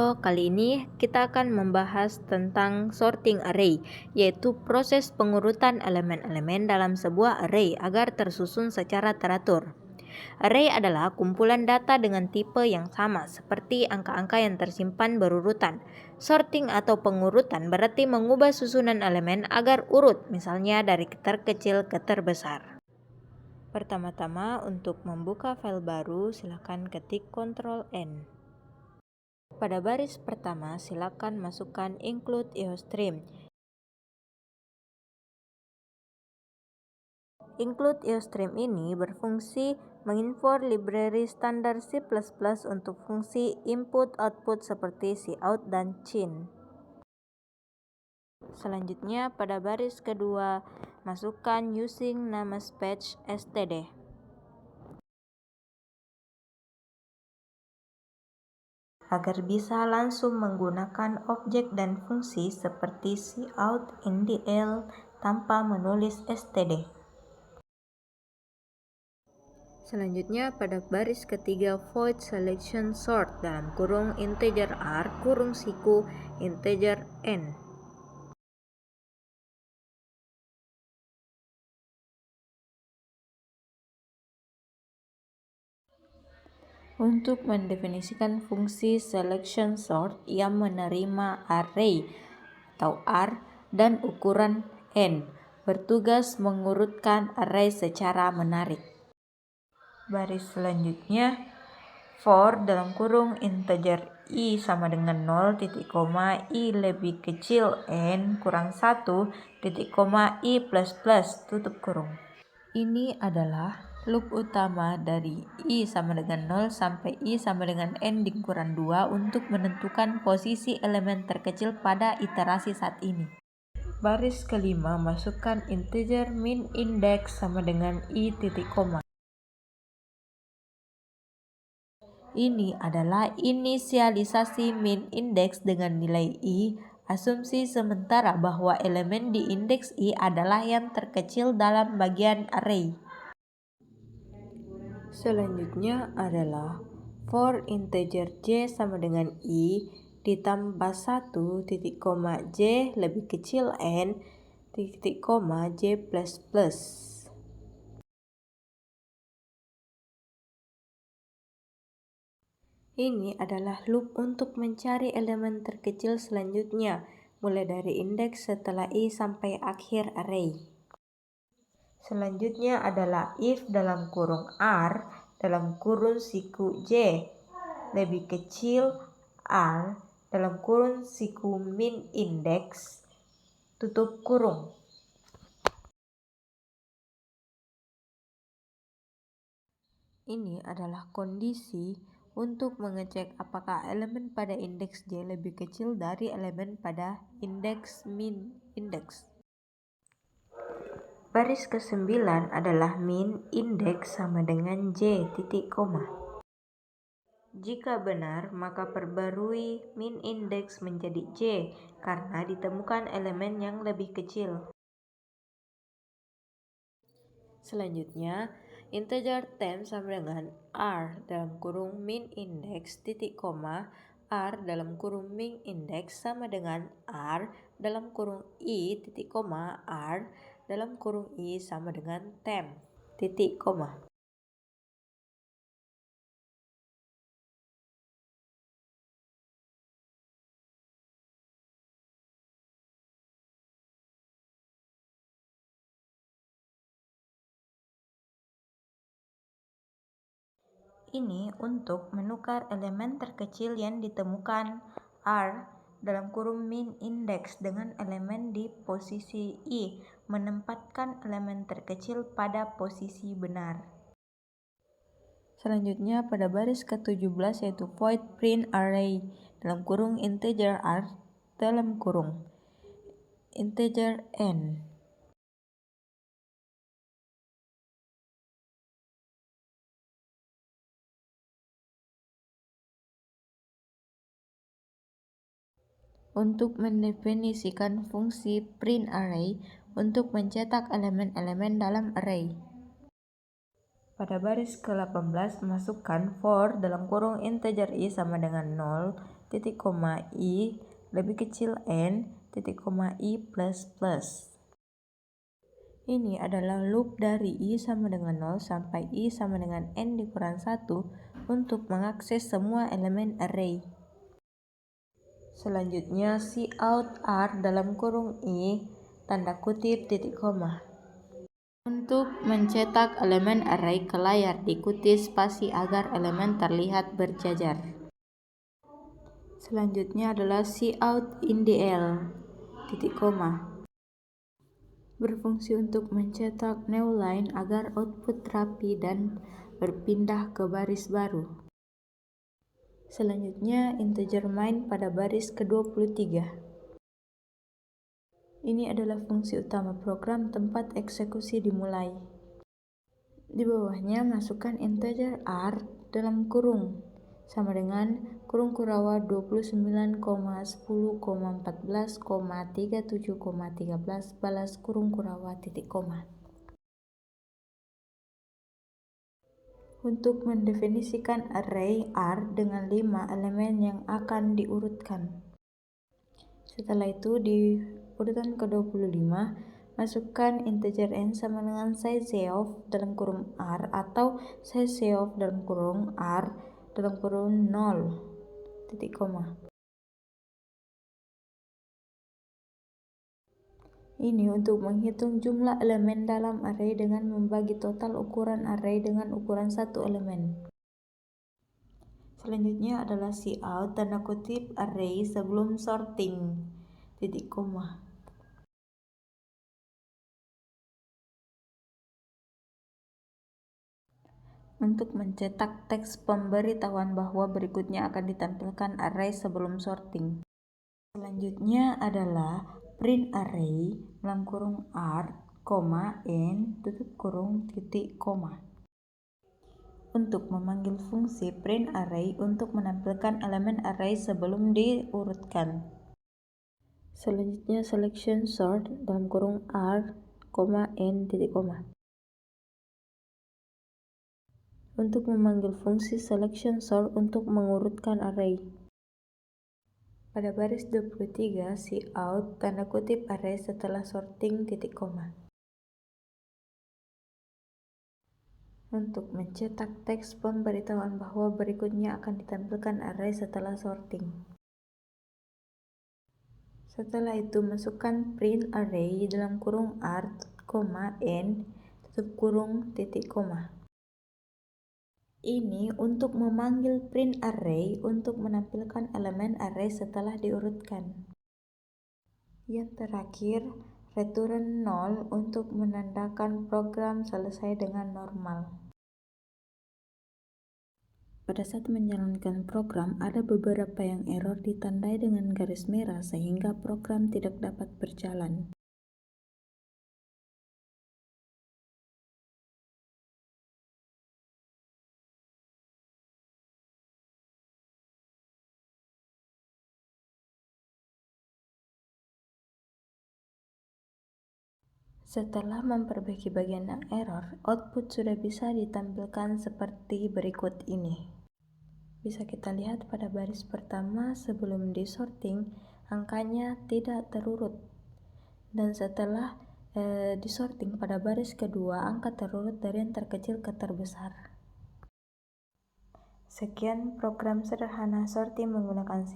Halo, kali ini kita akan membahas tentang sorting array, yaitu proses pengurutan elemen-elemen dalam sebuah array agar tersusun secara teratur. Array adalah kumpulan data dengan tipe yang sama, seperti angka-angka yang tersimpan berurutan. Sorting atau pengurutan berarti mengubah susunan elemen agar urut, misalnya dari terkecil ke terbesar. Pertama-tama, untuk membuka file baru, silakan ketik Ctrl N. Pada baris pertama, silakan masukkan include IOStream. Include IOStream ini berfungsi mengimport library standar C++ untuk fungsi input-output seperti cout dan cin. Selanjutnya, pada baris kedua, masukkan using namespace std. Agar bisa langsung menggunakan objek dan fungsi seperti cout indl tanpa menulis std. Selanjutnya, pada baris ketiga, void selection sort dalam kurung integer r kurung siku integer n. Untuk mendefinisikan fungsi selection sort yang menerima array atau R dan ukuran n, bertugas mengurutkan array secara menarik. Baris selanjutnya, for dalam kurung integer i sama dengan 0, titik koma i lebih kecil n kurang 1, titik koma i plus plus, tutup kurung. Ini adalah loop utama dari i sama dengan 0 sampai i sama dengan n dikurangi 2 untuk menentukan posisi elemen terkecil pada iterasi saat ini. Baris kelima, masukkan integer min index sama dengan i titik koma. Ini adalah inisialisasi min index dengan nilai i, asumsi sementara bahwa elemen di indeks i adalah yang terkecil dalam bagian array. Selanjutnya adalah for integer j sama dengan i ditambah 1, titik koma j lebih kecil n, titik koma j plus plus. Ini adalah loop untuk mencari elemen terkecil selanjutnya, mulai dari indeks setelah i sampai akhir array. Selanjutnya adalah if dalam kurung r dalam kurung siku j lebih kecil r dalam kurung siku min index, tutup kurung. Ini adalah kondisi untuk mengecek apakah elemen pada indeks j lebih kecil dari elemen pada indeks min index. Baris ke-9 adalah min index sama dengan j titik koma. Jika benar, maka perbarui min index menjadi j karena ditemukan elemen yang lebih kecil. Selanjutnya, integer temp sama dengan r dalam kurung min index titik koma r dalam kurung min index sama dengan r dalam kurung i titik koma r dalam kurung i sama dengan temp titik koma. Ini untuk menukar elemen terkecil yang ditemukan r dalam kurung min index dengan elemen di posisi i, menempatkan elemen terkecil pada posisi benar. Selanjutnya pada baris ke-17 yaitu void print array dalam kurung integer r dalam kurung integer n. Untuk mendefinisikan fungsi print array untuk mencetak elemen-elemen dalam array. Pada baris ke-18 masukkan for dalam kurung integer i sama dengan 0, titik koma I lebih kecil N, titik koma I plus plus. Ini adalah loop dari I sama dengan 0 sampai I sama dengan N dikurang 1 untuk mengakses semua elemen array. Selanjutnya, cout R dalam kurung I, tanda kutip titik koma. Untuk mencetak elemen array ke layar, diikuti spasi agar elemen terlihat berjajar. Selanjutnya adalah cout indl, titik koma. Berfungsi untuk mencetak new line agar output rapi dan berpindah ke baris baru. Selanjutnya, integer main pada baris ke-23. Ini adalah fungsi utama program tempat eksekusi dimulai. Di bawahnya masukkan integer R dalam kurung sama dengan kurung kurawa 29,10,14,37,13 balas kurung kurawa titik koma. Untuk mendefinisikan array R dengan 5 elemen yang akan diurutkan. Setelah itu di urutan ke-25, masukkan integer n sama dengan size of dalam kurung R atau size of dalam kurung R dalam kurung 0, titik koma. Ini untuk menghitung jumlah elemen dalam array dengan membagi total ukuran array dengan ukuran satu elemen. Selanjutnya adalah cout tanda kutip array sebelum sorting, titik koma. Untuk mencetak teks pemberitahuan bahwa berikutnya akan ditampilkan array sebelum sorting. Selanjutnya adalah print array dalam kurung R, N, tutup kurung, titik koma. Untuk memanggil fungsi print array untuk menampilkan elemen array sebelum diurutkan. Selanjutnya selection sort dalam kurung R, N, titik koma. Untuk memanggil fungsi selection sort untuk mengurutkan array. Pada baris 23, cout tanda kutip array setelah sorting titik koma. Untuk mencetak teks pemberitahuan bahwa berikutnya akan ditampilkan array setelah sorting. Setelah itu masukkan print array dalam kurung R, N, tutup kurung, titik koma. Ini untuk memanggil print array untuk menampilkan elemen array setelah diurutkan. Yang terakhir, return 0 untuk menandakan program selesai dengan normal. Pada saat menjalankan program, ada beberapa yang error ditandai dengan garis merah sehingga program tidak dapat berjalan. Setelah memperbaiki bagian yang error, output sudah bisa ditampilkan seperti berikut ini. Bisa kita lihat pada baris pertama sebelum disorting, angkanya tidak terurut. Dan setelah disorting pada baris kedua, angka terurut dari yang terkecil ke terbesar. Sekian program sederhana sorting menggunakan C++.